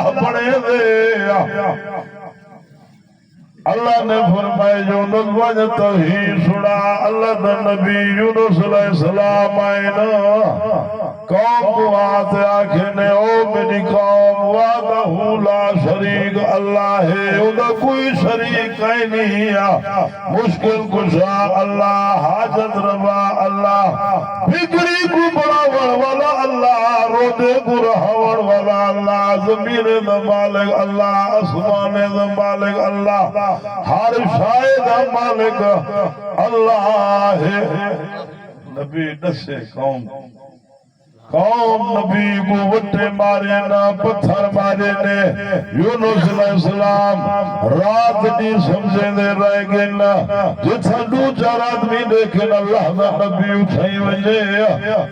اللہ بڑے دے اللہ نے فرمائے یونس وجہ توحید سنا اللہ دا نبی یونس علیہ السلام آئے نا قوم کو آتے آکھنے او میری قوم وعدہ لا شریک اللہ ہے ادھا کوئی شریک کہیں نہیں مشکل کشا اللہ حاجت روا اللہ فکری کو بڑا والا اللہ رودے کو رہوڑ والا اللہ زمین دا مالک اللہ آسمان دا مالک اللہ ہر شاید مالک اللہ ہے نبی دسے قوم نبی کو وٹے مارے نا پتھر مارے نے یونس علیہ السلام رات نہیں سمجھے دے رہ گئے نا جتھا دو چار آدمی دیکھیں اللہ دا نبی اٹھائی وجے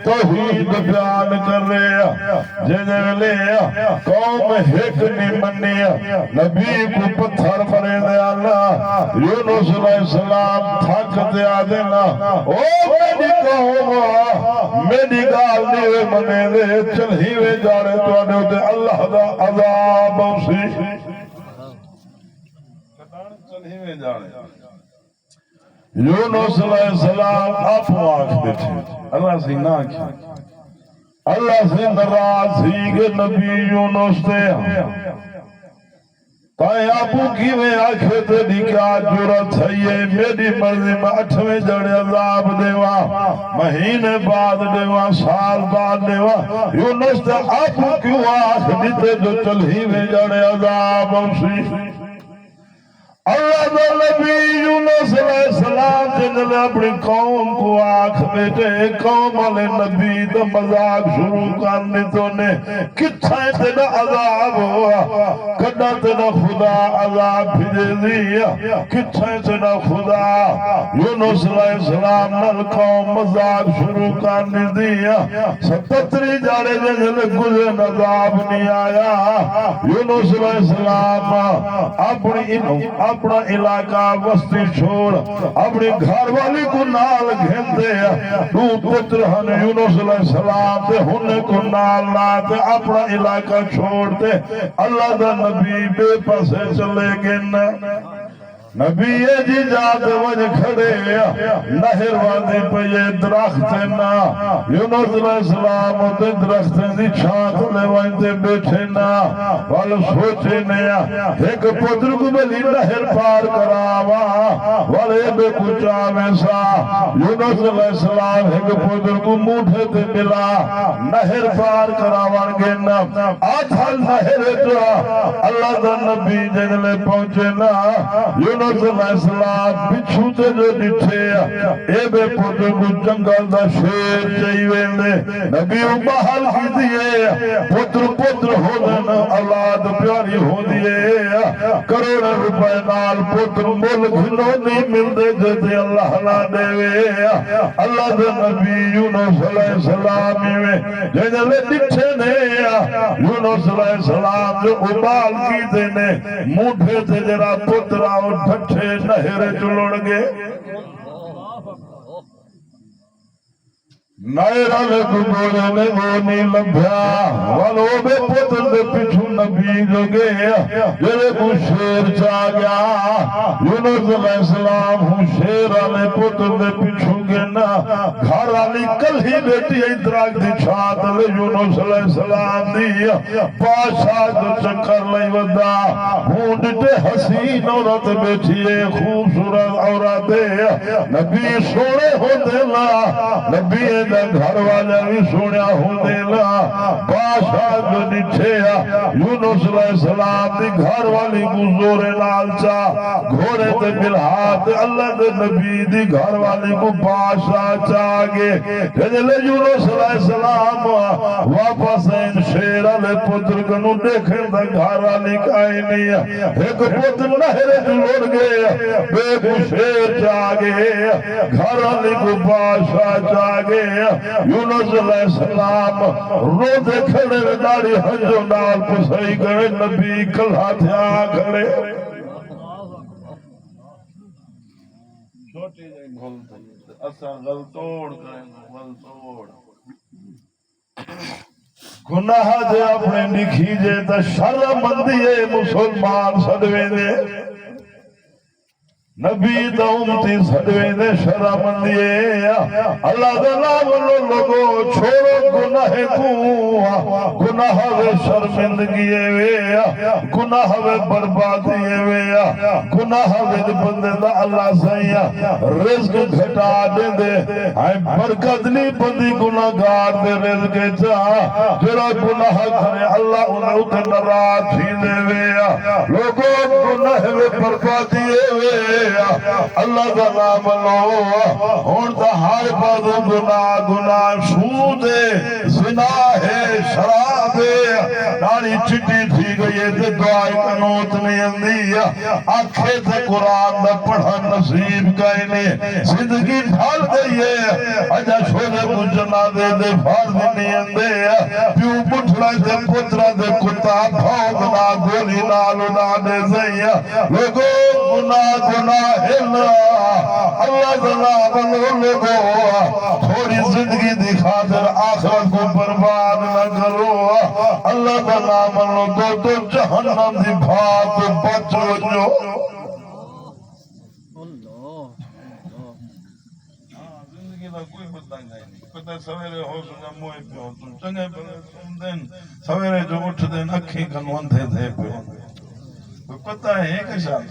توحید بیان کر رہے جنگلے قوم ایک نہیں منی نبی کو پتھر مرے دے اللہ یونس علیہ السلام تھک دیا دینا او میری قوم میری گال نہیں منے دے چل ہی وے جانے تو آنے ہوتے اللہ دا عذاب اسی چل ہی وے جانے یونس علیہ السلام آپ آنکھ بیٹھے اللہ سے نہ کیا اللہ سے نراز ہی کہ نبی یونس دے تائیں آپو کی میں آنکھیں تے نکا جرت ہے یہ میری مرضی میں 8ویں جڑے عذاب دیوا مہینے بعد دیوا سال بعد دیوا یونس تے آپو کیوں آنکھ دیتے جو چل ہی میں جڑے عذاب اسی اللہ دا نبی یونس علیہ السلام جنہوں نے اپنی قوم کو آنکھ بیٹے قوم والے نبی دا مذاق شروع کرنے تو نے کتھائیں تینا عذاب ہوا کڑا تینا خدا عذاب بھیجے دیا کتھائیں تینا خدا یونس علیہ السلام نل قوم مذاق شروع کرنے دیا 77 جاڑے جنہوں گزے عذاب نہیں آیا یونس علیہ السلام اپنا علاقہ وسطی چھوڑ اپنی گھر والی کو نال گھنتے دو پتر ہن یونس علیہ السلام تے ہن کو نال لاتے اپنا علاقہ چھوڑتے اللہ دا نبی بے پسے چلے گن نبی جی جات وجہ کھڑے نہر وادی پہ یہ درخت نا یونس علیہ السلام تے درخت دی چھانت لے وائنتے بیٹھے نا والا سوچے نیا ایک پتر کو بلی نہر پار کراوا والے بے کچا میں سا یونس علیہ السلام ایک پتر کو موٹھے تے ملا نہر پار کراوان گے نا آتھا نہر جا اللہ دا نبی جنلے پہنچے نا یونس علیہ السلام بچھو تے جو ڈٹھے اے بے پتر کو جنگل دا شیر چاہیے لے نبی محل کی دیئے پتر ہو دینا اولاد پیاری ہو دیئے کروڑ روپے نال پتر ملک نو نہیں مل دے جتے اللہ نہ دے اللہ دے نبی یونس علیہ السلام میں جنلے ڈٹھے نے یونس علیہ السلام جو ابال کی دینے موٹھے تے جرا پتر آؤ ڈھٹھے نہرے چلوڑ گے نائرہ لے کو گوڑے نے وہ نہیں لبھیا والو بے پتر دے پچھو نبی جو گیا جرے کو شیر چاہ گیا یونس علیہ السلام ہوں شیر آلے پتر دے پچھو گنا گھر آلی کل ہی بیٹی ادراک دی چھات لے یونس علیہ السلام دیا بادشاہ جو چکر لئی ودا ہوں ڈٹے حسین عورت بیٹھی ہے خوبصورت عورت ہے نبی سوڑے ہو دیلا نبی گھر والا بھی سوڑیا ہو دیلا بادشاہ جو نٹھیا یونس علیہ السلام دی گھر والی کو زور لالچا گھوڑے تے ملہات اللہ دے نبی دی گھر والی کو بادشاہ چاگے جنلے یونس علیہ السلام واپس این شیر علیہ پتر کنو دیکھیں دا گھر والی کائی نہیں ایک پتر نہرے جلوڑ گئے بے کو شیر چاگے گھر والی کو بادشاہ چاگے یونس علیہ السلام رو دے کھڑے داڑی ہنجو نال پسائی گئے نبی کلھا تھیا کھڑے چھوٹی جائیں گھولتے اسا غلطوڑ کریں گھولتوڑ گناہ جے اپنے لکھی جے تا شرمندی مسلمان سدوے دے نبی دا امتی سدوے دے شرمندی اللہ دا نام لوگو چھوڑو گناہ کو گناہ وے شرمندگی وے گناہ وے بربادی وے گناہ وے بندے دا اللہ سائیا رزق گھٹا دے دے برکت نہیں بندی گناہگار دے رزق چاہ جڑا گناہ کرے اللہ انہیں اتنے ناراض ہی دے وے لوگو گناہ وے بربادی وے اللہ کا نام لو ہون تا ہر پاس گناہ سود زنا ہے شراب ہے ناری چٹی تھی گئی ہے تے دعائی کنوت نہیں اندی آنکھیں تے قرآن دا پڑھا نصیب کائے نہیں زندگی ڈھال گئی ہے اجا چھوڑے کو جنا دے دے فارد نہیں اندے پیو پٹھڑا دے پترہ دے کتا بھوگنا گولی نالو نانے زیا لوگو گناہ اللہ تعالیٰ بندوں کو تھوڑی زندگی دکھا در آخرت کو برباد نہ کرو اللہ تعالیٰ بندوں تو جہنم دی بھات بچو جو زندگی دا کوئی بدلا نہیں پتہ سویرے ہو سنیا موئے پہ ہو تم چنگے پہ سن دن سویرے جو اٹھ دن اکھی کنون تھے پہ پتہ ہے ایک شان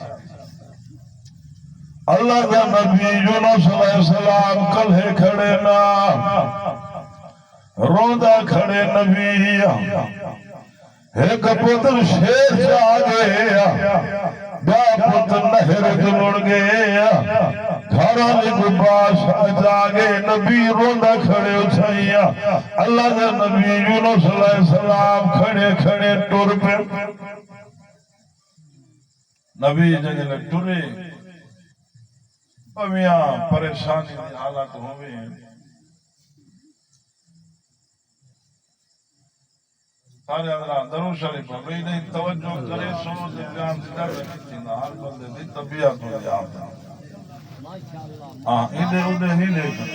اللہ کا نبی یونس علیہ السلام کلھے کھڑے نا روندہ کھڑے نبی ایک پتر شیر جا گیا بیا پتر نہر جلڑ گیا گھرانے کو بادشاہ جاگے نبی روندہ کھڑے اچھائیا اللہ کا نبی یونس علیہ السلام کھڑے کھڑے ٹور پہ نبی جنگل ٹورے میاں پریشانی دی حالت ہوئے سارے حضرات درود شریف بھئی نہیں توجہ کرے سنو سے بیان دیتا ہے ہر بندے دی طبیعت ہو جاتا ہاں ادھے ادھے نہیں دیکھا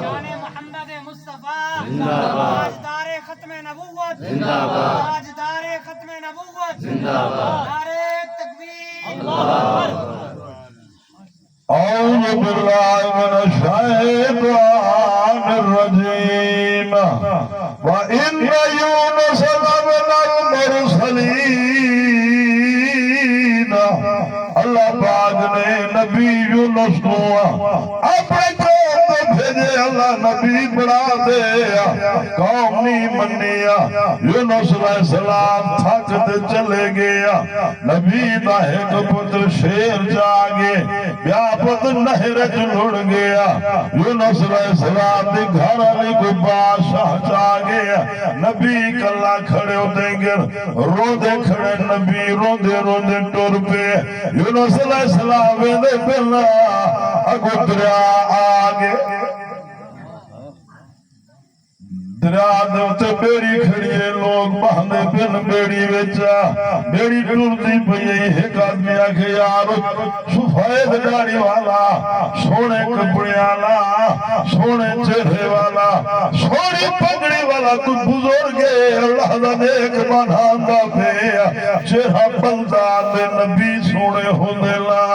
جان محمد مصطفیٰ تاجدار ختم نبوت تاجدار ختم نبوت نعرہ تکبیر اعوذ باللہ من الشیطان الرجیم وَإِنَّ يُونُسَ لَمِنَ الْمُرْسَلِينَ اللہ پاک نے نبی یونس کو اپنے قوم کو بھیجے اللہ نبی بنا دے قوم نہیں منیا یونس علیہ السلام تھک دے چلے گیا نبی دا ایک پتر شیر جاگے بیا پتر نہر جلڑ گیا یونس علیہ السلام دی گھر علی کو بادشاہ جاگے نبی کلا کھڑے ہوتے گر رو دے کھڑے نبی رو دے ٹور پہ یونس علیہ السلام دے پہلا اگو دریا آگے دریا دوتے بیڑی کھڑیے لوگ بہنے پن بیڑی ویچا بیڑی ٹورتی پہیے ایک آدمی آکے یارو سفید داڑی والا سونے کپڑے والا سونے چہرے والا سونی پگڑی والا تو بزرگے اللہ دا نیک بناندہ پہ چہرہ بلدان دے نبی سونے ہونے لا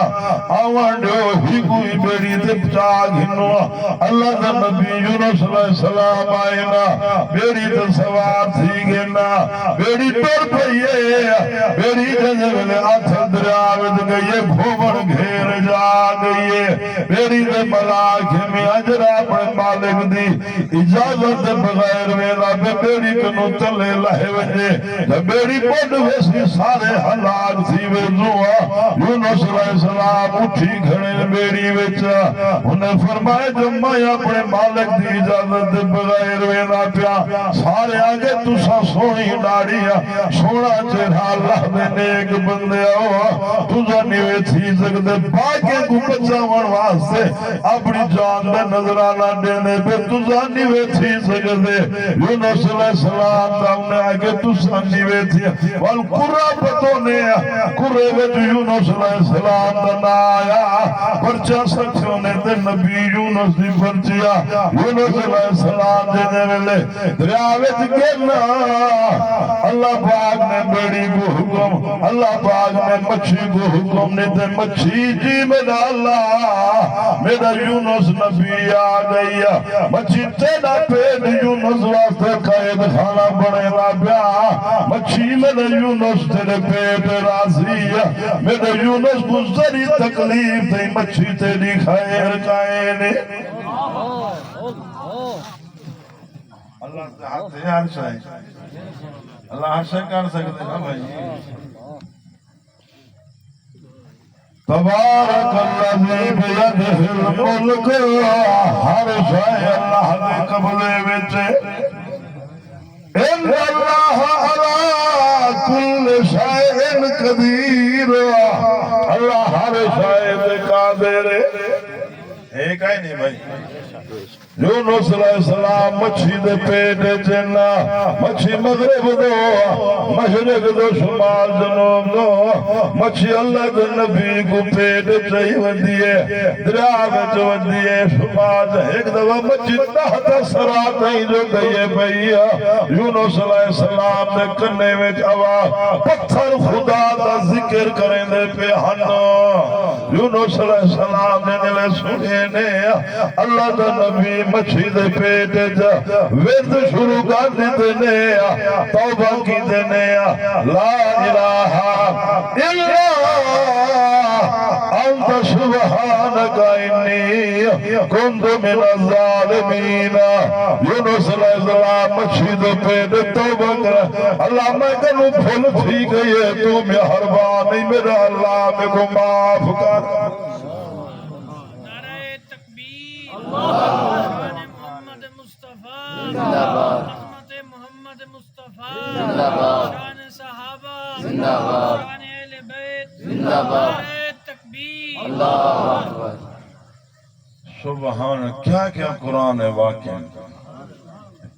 آوانڈیو ہی کوئی بیڑی دے پچاگ ہنو اللہ دا نبی یونس علیہ السلام آئینا بیڑی تو سوار تھی گینا بیڑی ٹور پہیے بیڑی جنجلے آتھا دریاوت گئیے بھومن گھیر جا گئیے بیڑی دے ملاک میں اجرا اپنے مالک دی اجازت بغیر ویلا پہ بیڑی کنو چلے لہے وجے جب بیڑی پڑھ ویسی سارے حلاق تھی ویزوا یونس علیہ السلام اٹھی کھڑے بیڑی ویچا انہیں فرمائے جب میں اپنے مالک دی اجازت بغیر ویلا پیا سارے آگے تُسا سونی ڈاڑیا سونا چہرہ اللہ دے نیک بندے آؤ تُسا نیوے تھی سکتے باقے کو بچاون واسطے اپنی جان دے نظرانہ دینے پہ تُسا نیوے تھی سکتے یونس علیہ السلام دا انہیں آگے تُسا نیوے تھی والقرآ پتونے قرآ ویج یونس علیہ السلام دا نایا پرچہ سکھوں نے دے نبی یونس دی پرچیا یونس علیہ السلام دے ویلے دے دریا وچ گرنا اللہ پاک نے بیڑی کو حکم اللہ پاک نے مچھی کو حکم نے تے مچھی جی میرا اللہ میرا یونس نبی آ گئی مچھی تیرا پیٹ یونس واسطے قید خانہ بنے نہ پیا مچھی میرا یونس تیرے پیٹ راضی میرا یونس گزری تکلیف تے مچھی تیری خیر کائنے اللہ سے ہاتھ ہے عرش ہے اللہ عرش کر سکتے ہیں بھائی تبارک الذی بیدہ الملک ہر شے اللہ دے قبضے وچ ان اللہ علی کل شیء قدیر اللہ ہر شے تے قادر ہے ایک ہے نہیں بھائی یونس علیہ السلام مچھی دے پیٹ چنا مچھی مغرب دو مشرق دو شمال جنوب دو مچھی اللہ دے نبی کو پیٹ چاہی وندی ہے دریا وچ وندی ہے شمال ایک دفعہ مچھی تحت سرات نہیں جو گئی ہے بھیا یونس علیہ السلام دے کنے وچ آواز پتھر خدا دا ذکر کریں دے پہ ہن یونس علیہ السلام نے نلے سنے نے اللہ دا نبی مچھی دے پیٹ جا ورد شروع کر دیتے نے توبہ کی دینے لا الہ الا انت سبحانک انی کنت من الظالمین یونس علیہ السلام مچھی دے پیٹ توبہ کر اللہ میں کنو بھول تھی گئی ہے تو مہربانی میرا اللہ میں کو معاف کر شان محمد مصطفیٰ رحمت محمد مصطفیٰ شان صحابہ شان اہل بیت نعرہ تکبیر سبحان کیا کیا قرآن ہے واقعی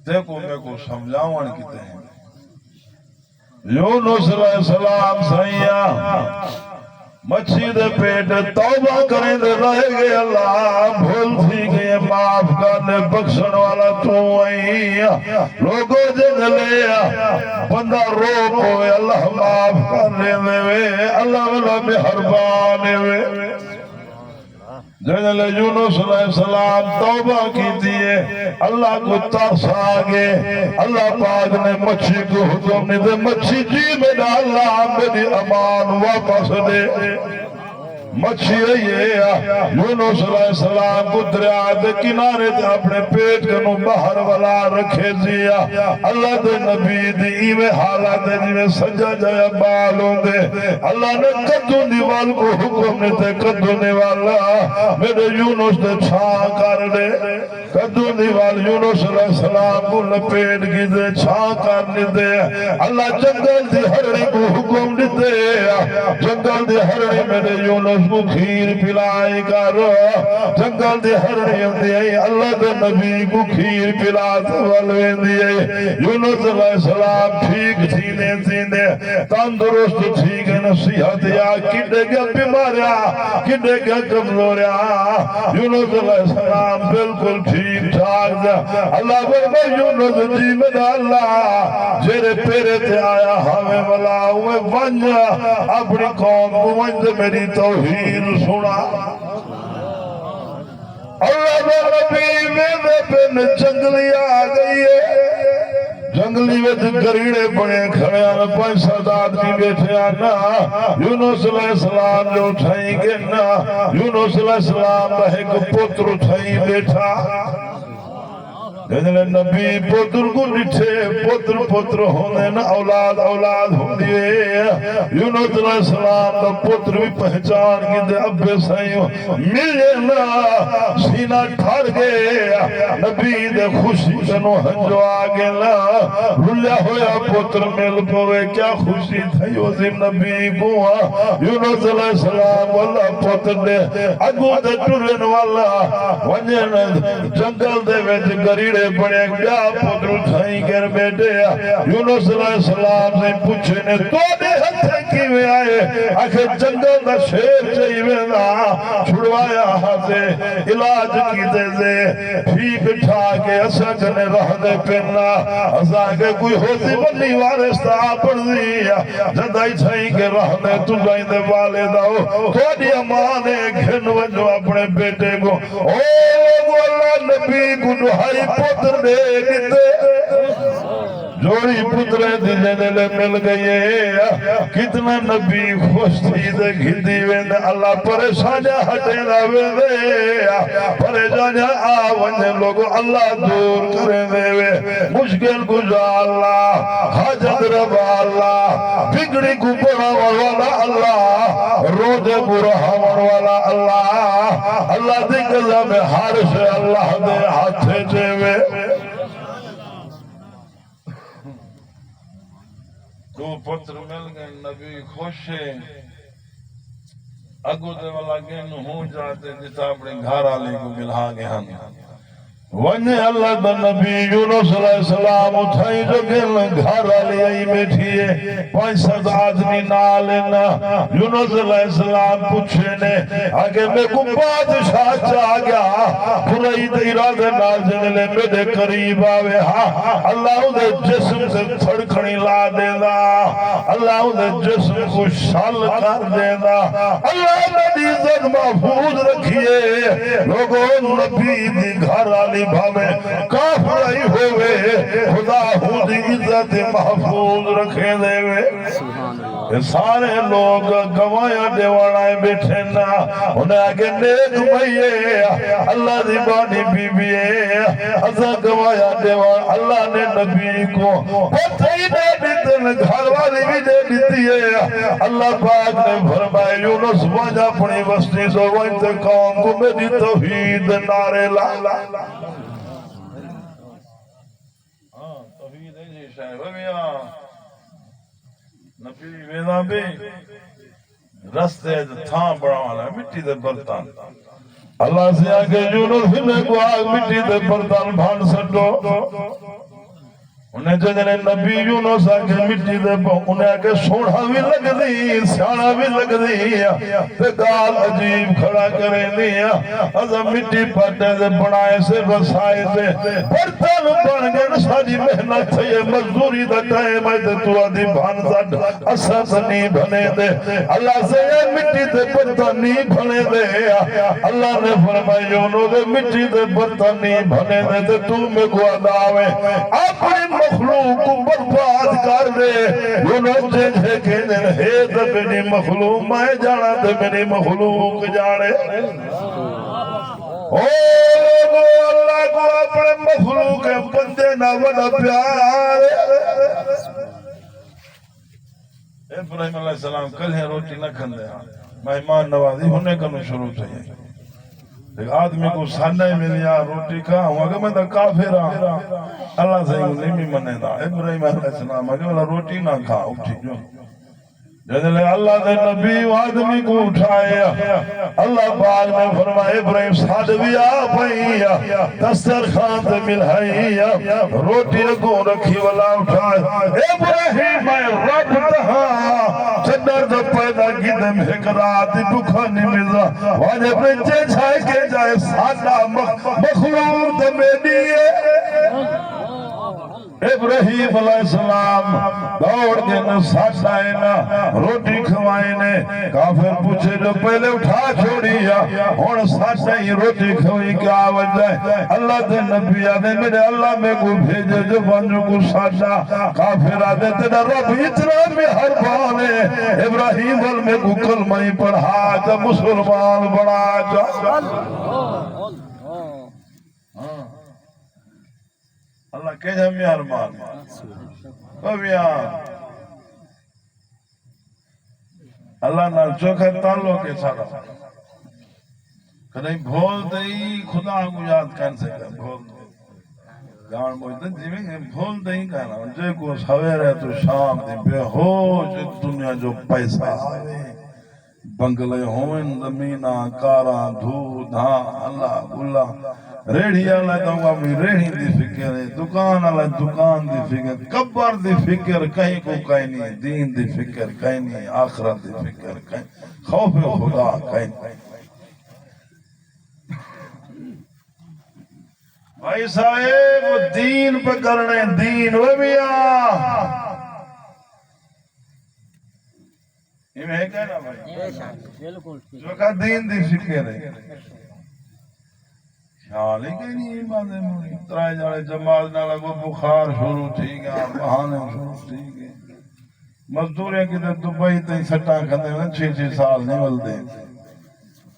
دیکھو میں کو سمجھاؤں کتے ہیں یونس علیہ السلام سیاں مچھی دے پیٹ توبہ کریں دے رہے گئے اللہ بھول تھی گئے معاف کرنے بخشن والا تو آئی لوگوں جن لے بندہ رو کوئے اللہ معاف کرنے دے اللہ والا مہربان وے جنہوں نے یونس علیہ السلام توبہ کی دیئے اللہ کو ترس آگے اللہ پاک نے مچھی کو حکم نے دے مچھی جی میرا اللہ میری امان واپس دے مچھی ہے یونس علیہ السلام کو دریا دے کنارے دے اپنے پیٹ کنو باہر والا رکھے دیا اللہ دے نبی دی ایوے حالات دے جویں سجا جایا بالوں دے اللہ نے کدو نیوال کو حکم نے تے کدو نیوالا میرے یونس دے چھاں کر دے کدو نیوال یونس علیہ السلام کو لپیٹ کی دے چھاں کرنے دے اللہ جنگل دی ہرنی کو حکم دے جنگل دی ہرنی میرے یونس کو کھیر پلائی کر جنگل دے ہرنی ہوندی ہے اللہ دے نبی کو کھیر پلاتے والوین دی ہے یونس علیہ السلام ٹھیک تھینے تندرست ٹھیک نصیحت یا کڈے گیا بیماریا کڈے گیا کمزوریا یونس علیہ السلام بالکل ٹھیک ٹھاک دا اللہ بابا یونس جی میرا اللہ جیرے پیرے تے آیا ہمیں ملا ہوئے ونج اپنی قوم کو ونج میری توحید سنا اللہ نبی میرے پن جنگلی آ گئی ہے جنگلی وچ گریڑے بڑے کھڑے ہیں پیسہ داد کی بیٹھے آنا یونس علیہ السلام جو اٹھائیں گے نا یونس علیہ السلام کا ایک پتر اٹھائیں بیٹھا نبی پتر کو نٹھے پتر ہونے نا اولاد ہوں دیئے یونس علیہ السلام دا پتر بھی پہچان کی دے ابے سائیوں ملے نا سینہ ٹھار گئے نبی دے خوشی کنو ہنجو آگے نا رلیا ہویا پتر مل پوے کیا خوشی تھا یوزی نبی کو یونس علیہ السلام واللہ پتر دے اگو دے ٹرین والا ونجن جنگل دے ویج گریڑ بیڑے بڑے گیا پتر تھائیں کر بیٹے یونس علیہ السلام سے پوچھے نے تو نے ہتھے کی میں آئے آخر جنگل دا شیر چاہیے نا چھڑوایا ہاتھے علاج کی دے دے ٹھیک ٹھاکے اسا کنے رہ دے پہنا اسا کے کوئی ہوتی بنی وارستہ پڑھ دیا جدائی چھائی کے رہ دے تو جائیں دے والدہ ہو تو دی امانے گھن وجو اپنے بیٹے کو او اللہ نبی کو دہائی پتر دے گتے جوڑی پترے دیجنے لے مل گئے کتنا نبی خوش تھی دے گھدی وین اللہ پریشانیاں ہٹے نہ وے پریشانیاں آونے لوگو اللہ دور کرے دے مشکل گزا اللہ حاجت ربا اللہ بگڑی کو بڑا والا اللہ روزے کو رحمن والا اللہ اللہ دی گزا میں حارش اللہ دے ہاتھے جے دو پتر مل گئے نبی خوش ہے اگو دے والا گن ہو جاتے جتا اپنے گھر آلے کو ملہا گئے ہم ونی اللہ دا نبی یونس علیہ السلام اٹھائی جو گن گھر آلے آئی بیٹھی ہے 500 آدمی نالنا یونس علیہ السلام پوچھے نے آگے میں کو بادشاہ چاہ گیا پرائی ارادے نال جنلے میرے قریب آوے اللہ دے جسم سے تھڑکھنی لا دینا اللہ دے جسم کو شال کر دینا اللہ نے عزت محفوظ رکھیے لوگوں نبی دی گھر آلی بھامے کافرائی ہوئے خدا ہوں دی عزت محفوظ رکھے دے وے سارے لوگ گوایا دیوانائے بیٹھے نا انہیں آگے نیک مئیے اللہ دی بانی بی بی ازا گوایا دیوان اللہ نے نبی کو پتھائی دے دیتے گھر والی بھی دے دیتی ہے اللہ پاک نے فرمائے یونس وجہ اپنی وسطی سو انتقام کو میری توحید نارے لا توحید ہے جی شاہ نبی ویدہ بھی رستے تھاں بڑا والا مٹی دے برتن اللہ سے آگے یونس نے کو آگ مٹی دے برتن بھان سٹو انہیں جنہیں نبی یونس آگے مٹی دے انہیں آگے سوڑا بھی لگ دی سیانا بھی لگ دی تے گال عجیب کھڑا کریں دیا ازا مٹی پٹے دے بنائے سے رسائے دے برتن بن گئے ساری محنت سے یہ مزدوری دا ٹائم ہے تو آدھی بھان زد اساس نہیں بھنے دے اللہ سے یہ مٹی دے برتن نہیں بھنے دے اللہ نے فرمائی یونو دے مٹی دے برتن نہیں بھنے دے تے تو میں کو اداوے اپنی مخلوق کو برباد کر دے یونس جنہیں کہنے ہے تو میری مخلوق میں جانا تو میری مخلوق جانے اللہ کو اپنے مخلوق بندے نہ بڑا پیار ابراہیم علیہ السلام کل ہے روٹی نہ کھندے مہمان نوازی ہونے کا شروع چاہیے ایک آدمی کو سانے ملیا روٹی کھا ہوں اگر میں دا کافر ہاں اللہ سے نہیں بھی منے دا ابراہیم علیہ السلام اگر میں روٹی نہ کھا اٹھی جو جنہلے اللہ دے نبی و آدمی کو اٹھائے اللہ پاک نے فرمائے ابراہیم صادوی آپائی دسترخوان تے ملہائی روٹی رکھو رکھی والا اٹھائے ابراہیم میں رب تہاں چندر دا پیدا کی دے مہکراتی بکھا نمیزا واجہ پرچے چھائے کے جائے سادہ مخلوق دے میڈیے ابراہیم علیہ السلام دوڑ کے نہ ساتھ آئے نا روٹی کھوائے نے کافر پوچھے جو پہلے اٹھا چھوڑیا اور ساتھ آئی روٹی کھوئی کیا وجہ ہے اللہ دے نبی آدھے میرے اللہ میں کو بھیجے جو بنجو کو ساتھا کافر آدھے تیرا رب اتنا مہربان ہے ابراہیم میں کو کلمہ ہی پڑھا جا مسلمان بڑا جا اللہ کہہ جائے مہربان اللہ نہ چوکھے تعلق کے سارا کدھیں بھول دئی خدا کو یاد کر سکتا بھول دئی گاؤں موجود جیویں بھول دئی کہنا جے کو سویرے تو شام دی بے ہوش دنیا جو پیسہ آئے بنگلے ہوئن زمینہ کاراں دھو دھاں اللہ اللہ ریڑھی والا تو اپنی ریڑھی دی فکر ہے، دکان والا دکان دی فکر، قبر دی فکر کہیں کو کہیں نہیں، دین دی فکر کہیں نہیں، آخرت دی فکر کہیں، خوف خدا کہیں نہیں۔ بھائی صاحب دین پہ کرنے دین وہ میاں یہ میں کہنا بھائی جو کہ دین دی فکر ہے خیال ہی کہ نہیں ایمان دے موڑی ترائے جاڑے جماعت نہ لگو بخار شروع تھی گیا بہانے شروع تھی گئے مزدوریں کی تے دبئی تے سٹاں کھندے ہیں 6 سال نہیں ملتے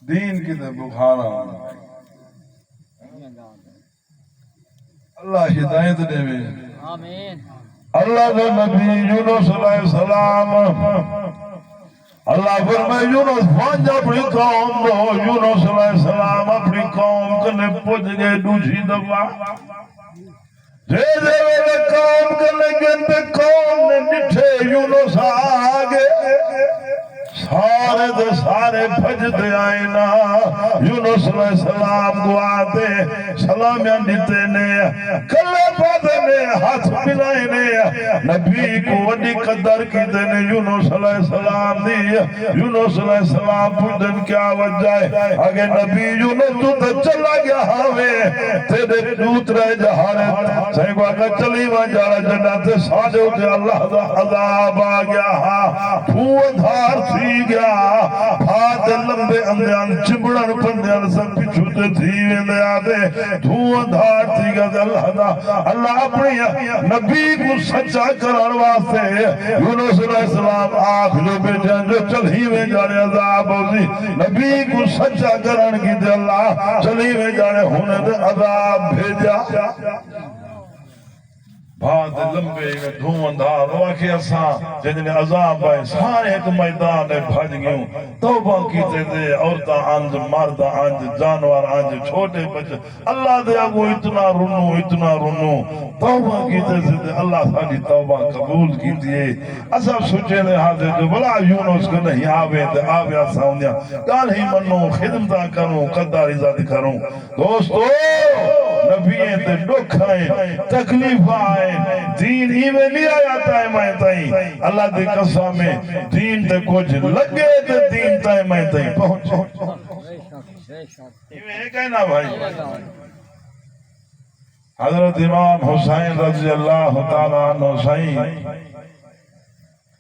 دین کی تے بخار آنا اللہ ہدایت دے وے آمین اللہ دے نبی یونس علیہ السلام اللہ فرمائے یونس پہنچ اپنی قوم دو یونس علیہ السلام اپنی قوم کنے پوچھ گئے دوسری دفعہ دے دے ویلے قوم کنے گنتے قوم نے نٹھے یونس آگے سارے دے سارے بھجتے آئے نا یونس علیہ السلام دعا دے سلامیاں دیتے نے کلے پادے نے ہاتھ ملائے نے نبی کو وڈی قدر کی دینے یونس علیہ السلام دی یونس علیہ السلام پوچھن کیا وجہ ہے آگے نبی یونس تو تے چلا گیا ہاوے تیرے دوت رہ جہانے صحیح باقا چلی وہاں جانا جناتے ساڑے ہوتے اللہ دا عذاب آ گیا تو ادھار تھی گیا ہاتھ لمبے اندیان چمڑن پندیان سب پچھوتے تھی ویندے آدھے دھوان دھار تھی گیا اللہ اپنی نبی کو سچا کرار واسطے یونس علیہ السلام آنکھ جو بیٹھیں جو چلی میں جانے عذاب ہوتی نبی کو سچا کران کی دے اللہ چلی میں جانے ہونے دے عذاب بھیجا بات لمبے میں دھوان دھار واقعی اساں جنہیں عذاب آئے سارے ایک میدان بھج گئوں توبہ کیتے دے عورتہ آنج مردہ آنج جانور آنج چھوٹے بچے اللہ دے ابو اتنا رنو توبہ کیتے دے اللہ ساری توبہ قبول کیتی ہے اصاب سوچے لے حاضر جو بلا یونس کو نہیں آوے دے آوے آسا ہونیا کال ہی منو خدمتہ کروں قدر عزت کروں دوستو نبییں تے دکھ آئے تکلیف آئے دین ہی میں نہیں آتا ہے میں تائیں اللہ دے قسم میں دین تے کچھ لگے تے دین تائیں میں تائیں پہنچ یہ میں کہنا بھائی حضرت امام حسین رضی اللہ تعالیٰ عنہ صحیح